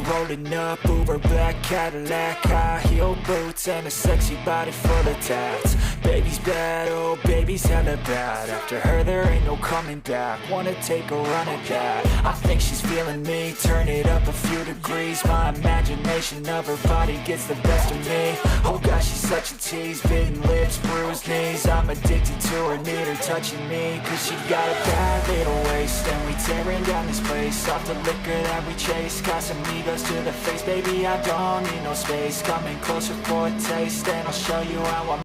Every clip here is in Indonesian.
rolling up, Uber black Cadillac, high heel boots and a sexy body full of tats. Baby's bad, oh baby's hella bad. After her there ain't no coming back. Wanna take a run at that? I think she's feeling me. Turn it up a few degrees. My imagination of her body gets the best of me. Oh gosh, she's such a tease. Bitten lips, bruised knees. I'm addicted to her, need her touching me. Cause she got a bad little waist, and we tearing down this place. Off the liquor that we chase. Casamigos to the face, baby, I don't need no space. Coming closer for a taste, and I'll show you how I'm.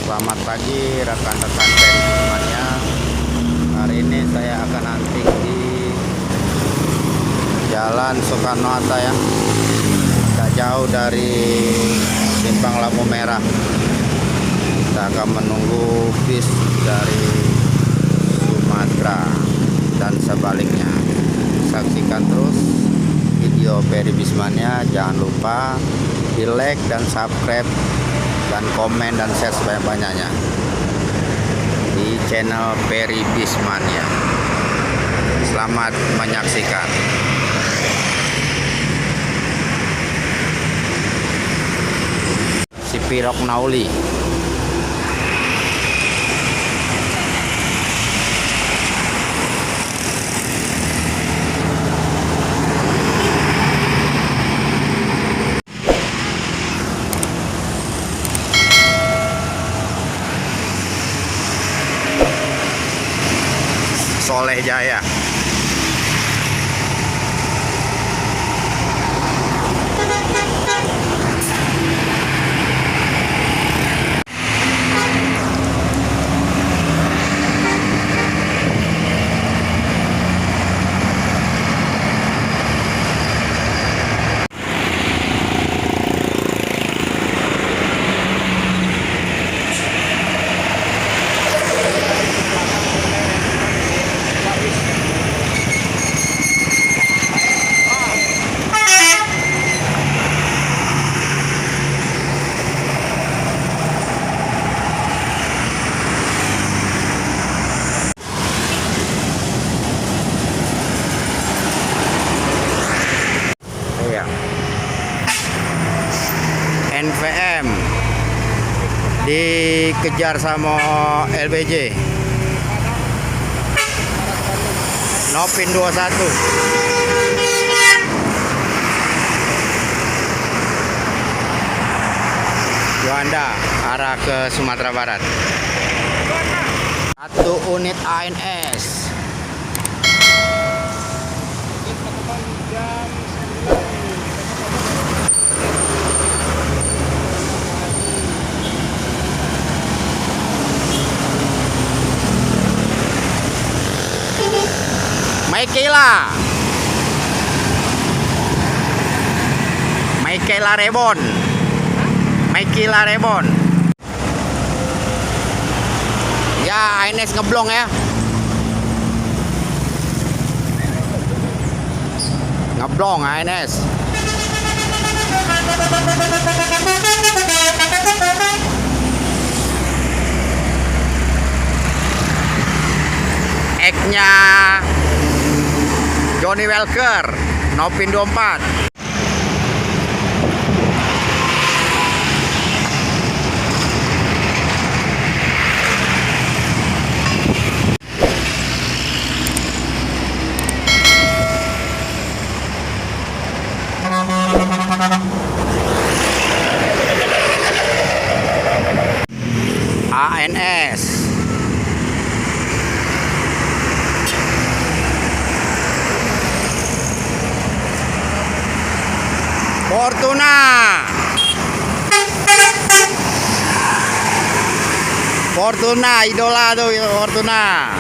Selamat pagi rekan-rekan Peri semuanya. Hari ini saya akan hunting di Jalan Soekarno-Hatta ya, tidak jauh dari Simpang Lampu Merah. Kita akan menunggu bis dari Sumatera dan sebaliknya. Saksikan terus video Peri Bismania. Jangan lupa di like dan subscribe dan komen dan share sebanyak-banyaknya di channel Peri Bismania. Selamat menyaksikan. Si Pirok Nauli. Soleh Jaya. NVM dikejar sama LBJ. Nopin 21. Juanda arah ke Sumatera Barat. 1 unit ANS. Michaela Rebon. Michaela Rebon. Ya, ANS ngeblong ya. Ngeblong ANS. Eknya Johnny Welker, Nopin 24. ANS. Fortuna, idola tuh Fortuna.